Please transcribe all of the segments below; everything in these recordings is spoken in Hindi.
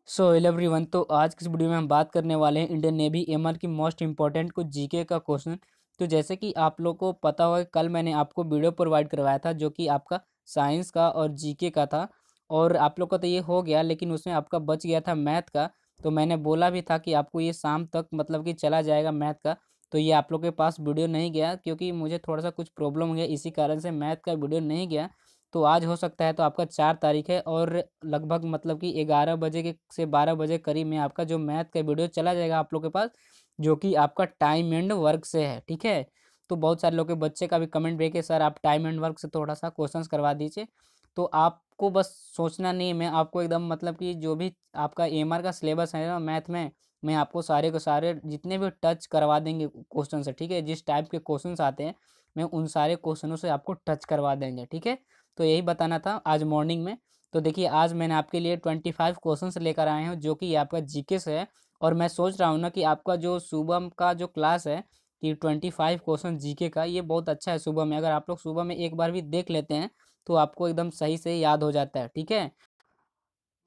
So hello everyone. तो आज की इस वीडियो में हम बात करने वाले हैं इंडियन नेवी एमआर की मोस्ट इंपॉर्टेंट कुछ जीके का क्वेश्चन। तो जैसे कि आप लोग को पता होगा, कल मैंने आपको वीडियो प्रोवाइड करवाया था जो कि आपका साइंस का और जीके का था, और आप लोग का तो ये हो गया, लेकिन उसमें आपका बच गया था मैथ का। तो मैंने बोला भी था कि आपको ये शाम तक मतलब कि चला जाएगा मैथ का। तो ये आप लोग के पास वीडियो नहीं गया क्योंकि मुझे थोड़ा सा कुछ प्रॉब्लम हो गया, इसी कारण से मैथ का वीडियो नहीं गया। तो आज हो सकता है, तो आपका 4 तारीख है और लगभग मतलब कि 11 बजे के से 12 बजे करीब में आपका जो मैथ का वीडियो चला जाएगा आप लोग के पास, जो कि आपका टाइम एंड वर्क से है। ठीक है। तो बहुत सारे लोग के बच्चे का भी कमेंट भी है कि सर आप टाइम एंड वर्क से थोड़ा सा क्वेश्चंस करवा दीजिए। तो आपको बस सोचना नहीं है, मैं आपको एकदम मतलब कि जो भी आपका एमआर का सिलेबस है ना मैथ में, मैं आपको सारे के सारे जितने भी टच करवा देंगे क्वेश्चन से। ठीक है। जिस टाइप के क्वेश्चंस आते हैं मैं उन सारे क्वेश्चनों से आपको टच करवा देंगे। ठीक है। तो यही बताना था आज मॉर्निंग में। तो देखिए, आज मैंने आपके लिए 25 क्वेश्चंस लेकर आए हैं जो कि आपका जीके से है। और मैं सोच रहा हूँ ना कि आपका जो सुबह का जो क्लास है कि 25 क्वेश्चन जीके का, ये बहुत अच्छा है। सुबह में अगर आप लोग सुबह में एक बार भी देख लेते हैं तो आपको एकदम सही से याद हो जाता है। ठीक है।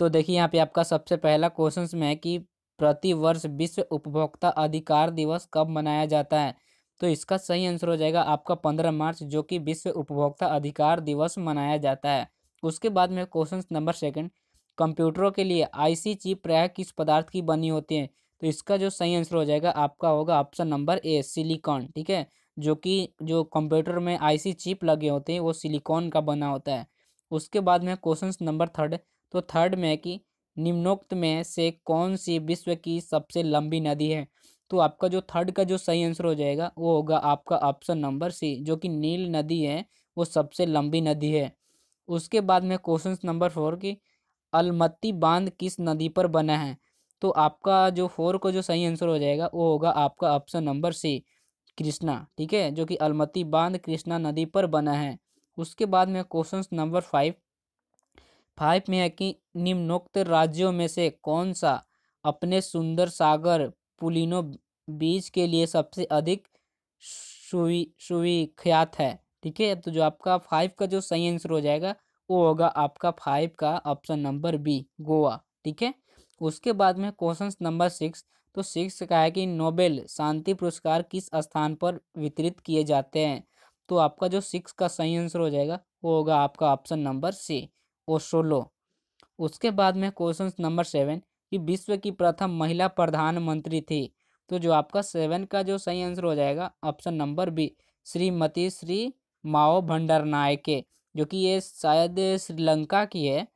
तो देखिए, यहाँ पे आपका सबसे पहला क्वेश्चन में है कि प्रति वर्ष विश्व उपभोक्ता अधिकार दिवस कब मनाया जाता है। तो इसका सही आंसर हो जाएगा आपका 15 मार्च, जो कि विश्व उपभोक्ता अधिकार दिवस मनाया जाता है। उसके बाद में क्वेश्चन नंबर सेकंड, कंप्यूटरों के लिए आईसी चिप प्रायः किस पदार्थ की बनी होती है। तो इसका जो सही आंसर हो जाएगा आपका होगा ऑप्शन नंबर ए, सिलिकॉन। ठीक है। जो कि जो कंप्यूटर में आईसी चिप लगे होते हैं वो सिलिकॉन का बना होता है। उसके बाद में क्वेश्चन नंबर थर्ड, तो थर्ड में है कि निम्नोक्त में से कौन सी विश्व की सबसे लंबी नदी है। तो आपका जो थर्ड का जो सही आंसर हो जाएगा वो होगा आपका ऑप्शन नंबर सी, जो कि नील नदी है, वो सबसे लंबी नदी है। उसके बाद में क्वेश्चन नंबर फोर की अलमत्ती बांध किस नदी पर बना है। तो आपका जो फोर को जो सही आंसर हो जाएगा वो होगा आपका ऑप्शन नंबर सी, कृष्णा। ठीक है। जो कि अलमत्ती बांध कृष्णा नदी पर बना है। उसके बाद में क्वेश्चन नंबर फाइव, फाइव में है कि निम्नोक्त राज्यों में से कौन सा अपने सुंदर सागर पुलिनो बीच के लिए सबसे अधिक सुविख्यात है। ठीक है। तो जो आपका फाइव का जो सही आंसर हो जाएगा वो होगा आपका फाइव का ऑप्शन नंबर बी, गोवा। ठीक है। उसके बाद में क्वेश्चन नंबर सिक्स, तो सिक्स का है कि नोबेल शांति पुरस्कार किस स्थान पर वितरित किए जाते हैं। तो आपका जो सिक्स का सही आंसर हो जाएगा वो होगा आपका ऑप्शन नंबर सी, ओशोलो। उसके बाद में क्वेश्चन नंबर सेवन, कि विश्व की प्रथम महिला प्रधानमंत्री थी। तो जो आपका सेवन का जो सही आंसर हो जाएगा option number B, Shrimati Sirimavo Bandaranaike, जो कि ये शायद श्रीलंका की है।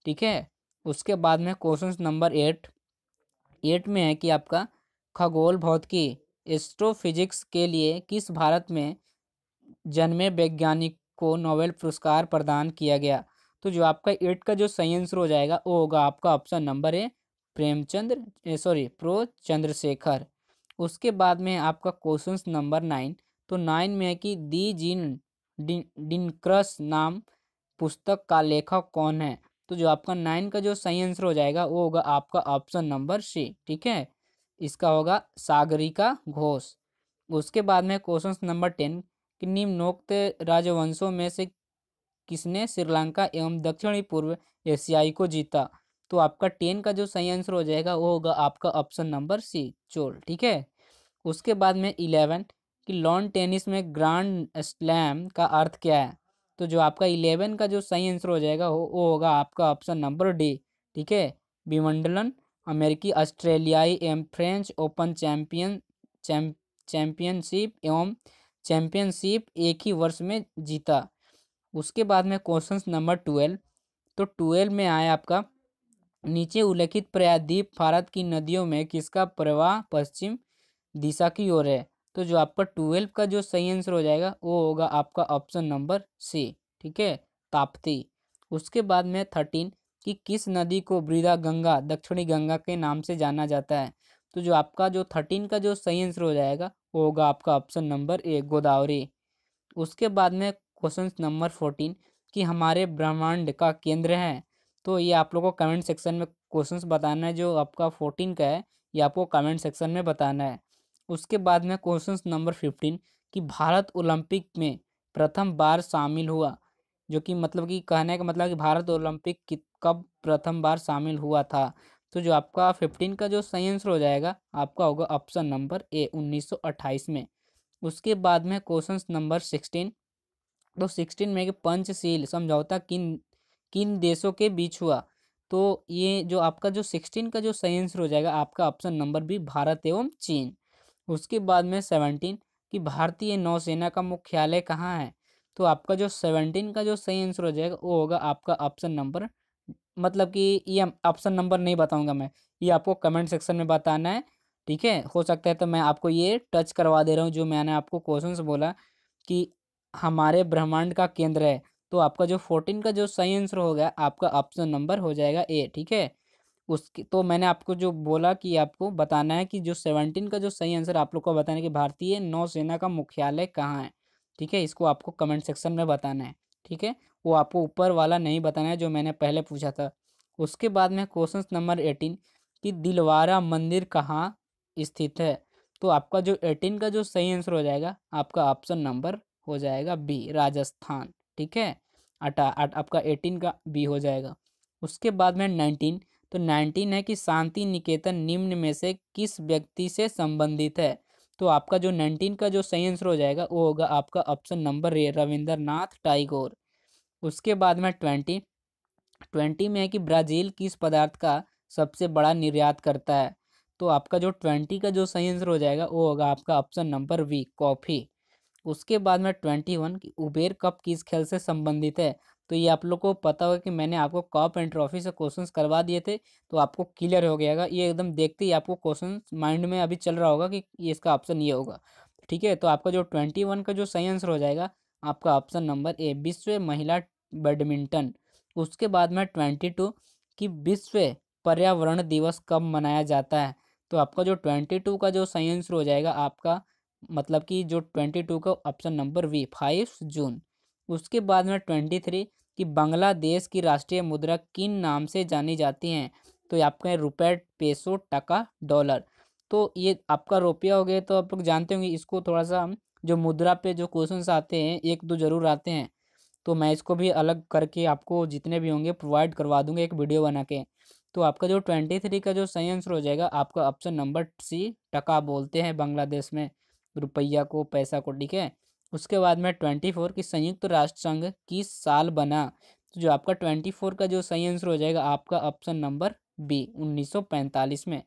ठीक है। उसके बाद में क्वेश्चन नंबर एट, एट में है कि आपका खगोल भौतिकी एस्ट्रोफिजिक्स के लिए किस भारत में जन्मे वैज्ञानिक को नोबेल पुरस्कार प्रदान किया गया। तो जो आपका एट का जो सही आंसर हो जाएगा वो होगा आपका option number A, Premchandra sorry pro Chandrashekhar. उसके बाद में आपका क्वेश्चन नंबर नाइन, तो नाइन में है कि दी जीन डिनक्रस नाम पुस्तक का लेखक कौन है। तो जो आपका नाइन का जो सही आंसर हो जाएगा वो होगा आपका ऑप्शन नंबर सी। ठीक है। इसका होगा सागरिका घोष। उसके बाद में क्वेश्चन नंबर टेन, कि निम्नोक्त राजवंशों में से किसने श्रीलंका एवं दक्षिणी पूर्व एशियाई को जीता। तो आपका टेन का जो सही आंसर हो जाएगा वो होगा आपका ऑप्शन नंबर सी, चोल। ठीक है। उसके बाद में इलेवन, कि लॉन टेनिस में ग्रांड स्लैम का अर्थ क्या है। तो जो आपका इलेवन का जो सही आंसर हो जाएगा वो होगा आपका ऑप्शन नंबर डी। ठीक है। विंबलडन, अमेरिकी, ऑस्ट्रेलियाई एवं फ्रेंच ओपन चैंपियनशिप एवं चैंपियनशिप एक ही वर्ष में जीता। उसके बाद में क्वेश्चन नंबर ट्वेल्व, तो ट्वेल्व में आया आपका नीचे उल्लेखित प्रायद्वीप भारत की नदियों में किसका प्रवाह पश्चिम दिशा की ओर है। तो जो आपका ट्वेल्व का जो सही आंसर हो जाएगा वो होगा आपका ऑप्शन नंबर सी। ठीक है, ताप्ती। उसके बाद में थर्टीन, कि किस नदी को वृद्धा गंगा दक्षिणी गंगा के नाम से जाना जाता है। तो जो आपका जो थर्टीन का जो सही आंसर हो जाएगा वो होगा आपका ऑप्शन नंबर ए, गोदावरी। उसके बाद में क्वेश्चन नंबर फोर्टीन, कि हमारे ब्रह्मांड का केंद्र है। तो ये आप लोगों को कमेंट सेक्शन में क्वेश्चंस बताना है, जो आपका फोर्टीन का है ये आपको कमेंट सेक्शन में बताना है। उसके बाद में क्वेश्चन नंबर फिफ्टीन, कि भारत ओलंपिक में प्रथम बार शामिल हुआ। जो कि मतलब कि कहने का मतलब कि भारत ओलंपिक कब प्रथम बार शामिल हुआ था। तो जो आपका 15 का जो सही आंसर हो जाएगा आपका होगा ऑप्शन नंबर ए 1928 में। उसके बाद में क्वेश्चन नंबर 16। तो 16 में कि पंचशील समझौता किन किन देशों के बीच हुआ। तो ये जो आपका जो 16 का जो सही आंसर हो जाएगा आपका ऑप्शन नंबर बी भारत एवं चीन। उसके बाद में 17 कि भारतीय नौसेना का मुख्यालय कहाँ है। तो आपका जो 17 का जो सही आंसर हो जाएगा वो होगा आपका ऑप्शन नंबर, मतलब कि ये ऑप्शन नंबर नहीं बताऊंगा मैं, ये आपको कमेंट सेक्शन में बताना है। ठीक है, हो सकता है तो मैं आपको ये टच करवा दे रहा हूँ जो मैंने आपको क्वेश्चंस बोला कि हमारे ब्रह्मांड का केंद्र है। तो आपका जो 14 का जो सही आंसर हो गया आपका ऑप्शन नंबर हो जाएगा ए। ठीक है, उसकी तो मैंने आपको जो बोला कि आपको बताना है कि जो 17 का जो सही आंसर आप लोग को बताना है कि भारतीय नौसेना का मुख्यालय कहाँ है। ठीक है, इसको आपको कमेंट सेक्शन में बताना है। ठीक है, वो आपको ऊपर वाला नहीं बताना है जो मैंने पहले पूछा था। उसके बाद में क्वेश्चन नंबर 18 कि दिलवारा मंदिर कहाँ स्थित है। तो आपका जो 18 का जो सही आंसर हो जाएगा आपका ऑप्शन नंबर हो जाएगा बी राजस्थान। ठीक है, आपका 18 का बी हो जाएगा। उसके बाद में 19। तो 19 है कि शांति निकेतन निम्न में से किस व्यक्ति से संबंधित है। तो आपका जो 19 का जो सही आंसर हो जाएगा वो होगा आपका option number A Rabindranath Tagore. उसके बाद में 20। 20 में है कि ब्राज़ील किस पदार्थ का सबसे बड़ा निर्यात करता है। तो आपका जो 20 का जो सही आंसर हो जाएगा वो होगा आपका ऑप्शन नंबर बी कॉफ़ी। उसके बाद में 21 कि उबेर कप किस खेल से संबंधित है। तो ये आप लोग को पता होगा कि मैंने आपको कप एंड ट्रॉफी से क्वेश्चंस करवा दिए थे, तो आपको क्लियर हो गया ये एकदम देखते ही आपको क्वेश्चन माइंड में अभी चल रहा होगा कि ये इसका ऑप्शन ये होगा। ठीक है, तो आपका जो 21 का जो सही आंसर हो जाएगा आपका ऑप्शन नंबर ए विश्व महिला बैडमिंटन। उसके बाद में 22 कि विश्व पर्यावरण दिवस कब मनाया जाता है। तो आपका जो 22 का जो सही आंसर हो जाएगा आपका, मतलब कि जो 22 का ऑप्शन नंबर वी 5 जून। उसके बाद में 23 कि बांग्लादेश की राष्ट्रीय मुद्रा किन नाम से जानी जाती हैं। तो ये आपका रुपए, पेसो, टका, डॉलर। तो ये आपका रुपया हो गया, तो आप लोग जानते होंगे इसको थोड़ा सा जो मुद्रा पे जो क्वेश्चंस आते हैं एक दो जरूर आते हैं, तो मैं इसको भी अलग करके आपको जितने भी होंगे प्रोवाइड करवा दूंगा एक वीडियो बना के। तो आपका जो 23 का जो सही आंसर हो जाएगा आपका ऑप्शन नंबर सी टका बोलते हैं बांग्लादेश में रुपया को, पैसा को। ठीक है, उसके बाद में 24 की संयुक्त राष्ट्र संघ किस साल बना। तो जो आपका 24 का जो सही आंसर हो जाएगा आपका ऑप्शन नंबर बी 1945 में।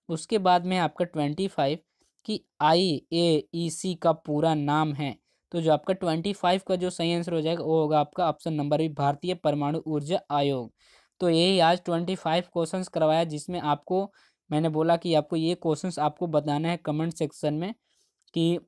उसके बाद में आपका 25 कि IAEC का पूरा नाम है। तो जो आपका 25 का जो सही आंसर हो जाएगा वो होगा आपका ऑप्शन नंबर बी भारतीय परमाणु ऊर्जा आयोग। तो यही आज 25 क्वेश्चंस करवाया जिसमें आपको मैंने बोला कि आपको ये क्वेश्चंस आपको बताना है कमेंट सेक्शन में कि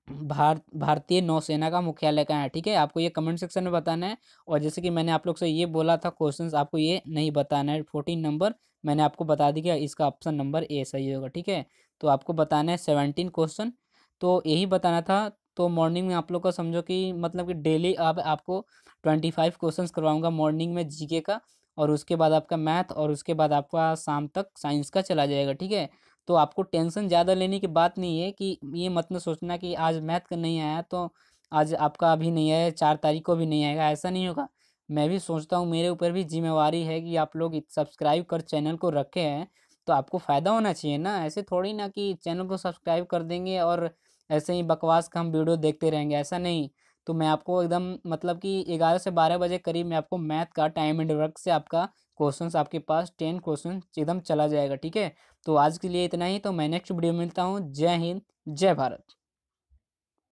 भारतीय नौसेना का मुख्यालय कहाँ है। ठीक है, आपको ये कमेंट सेक्शन में बताना है। और जैसे कि मैंने आप लोग से ये बोला था क्वेश्चंस आपको ये नहीं बताना है। 14 नंबर मैंने आपको बता दिया इसका ऑप्शन नंबर ए सही होगा। ठीक है, तो आपको बताना है 17 क्वेश्चन, तो यही बताना था। तो मॉर्निंग में आप लोग का समझो कि मतलब कि डेली अब आपको 25 क्वेश्चन करवाऊंगा मॉर्निंग में जीके का, और उसके बाद आपका मैथ, और उसके बाद आपका शाम तक साइंस का चला जाएगा। ठीक है, तो आपको टेंशन ज़्यादा लेने की बात नहीं है कि ये मत न सोचना कि आज मैथ का नहीं आया तो आज आपका अभी नहीं आया 4 तारीख को भी नहीं आएगा, ऐसा नहीं होगा। मैं भी सोचता हूँ मेरे ऊपर भी जिम्मेवारी है कि आप लोग सब्सक्राइब कर चैनल को रखे हैं, तो आपको फ़ायदा होना चाहिए ना। ऐसे थोड़ी ना कि चैनल को सब्सक्राइब कर देंगे और ऐसे ही बकवास का हम वीडियो देखते रहेंगे, ऐसा नहीं। तो मैं आपको एकदम मतलब कि 11 से 12 बजे करीब मैं आपको मैथ का टाइम एंड वर्क से आपका क्वेश्चंस आपके पास 10 क्वेश्चन एकदम चला जाएगा। ठीक है, तो आज के लिए इतना ही। तो मैं नेक्स्ट वीडियो में मिलता हूँ। जय हिंद, जय भारत।